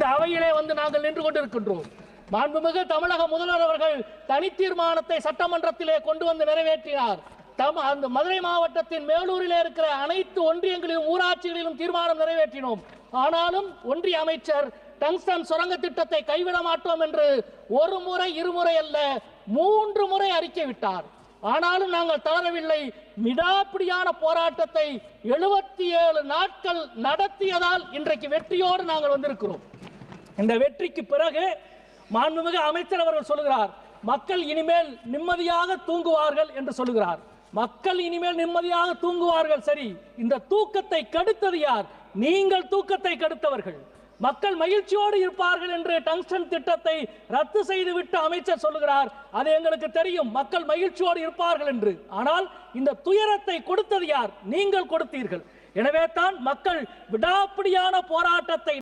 இந்த அவையிலே வந்து நாங்கள் நின்று கொண்டிருக்கின்றோம். மாண்புமிகு தமிழக முதல்வர் அவர்கள் தனி தீர்மானத்தை சட்டமன்றத்திலே கொண்டு வந்து நிறைவேற்றினார். அந்த மதுரை மாவட்டத்தின் மேலூரிலே இருக்கிற அனைத்து ஒன்றியங்களிலும் ஊராட்சிகளிலும் தீர்மானம் நிறைவேற்றினோம். ஆனாலும் ஒன்றிய அமைச்சர் டங்ஸ்டன் சுரங்க திட்டத்தை கைவிட மாட்டோம் என்று ஒரு முறை இருமுறை அல்ல 3 முறை அறிக்கை விட்டார். ஆனாலும் நாங்கள் தளரவில்லை. விடாப்பிடியான போராட்டத்தை 77 நாட்கள் நடத்தியதால் இன்றைக்கு வெற்றியோடு நாங்கள் வந்திருக்கிறோம். இந்த வெற்றிக்கு பிறகு மாண்புமிகு அமைச்சர் அவர்கள் சொல்கிறார், மக்கள் இனிமேல் நிம்மதியாக தூங்குவார்கள் என்று சொல்கிறார். மக்கள் இனிமேல் நிம்மதியாக தூங்குவார்கள். சரி, இந்த தூக்கத்தை கெடுத்தது யார்? நீங்கள் தூக்கத்தை கெடுத்தவர்கள். மக்கள் மகிழ்ச்சியோடு இருப்பார்கள் என்று டங்ஸ்டன் திட்டத்தை ரத்து செய்துவிட்டு அமைச்சர் சொல்லுகிறார். அது எங்களுக்கு தெரியும், மக்கள் மகிழ்ச்சியோடு இருப்பார்கள் என்று. ஆனால் இந்த துயரத்தை கொடுத்தது யார்? நீங்கள் கொடுத்தீர்கள். எனவே தான் மக்கள் விடாப்பிடியான போராட்டத்தை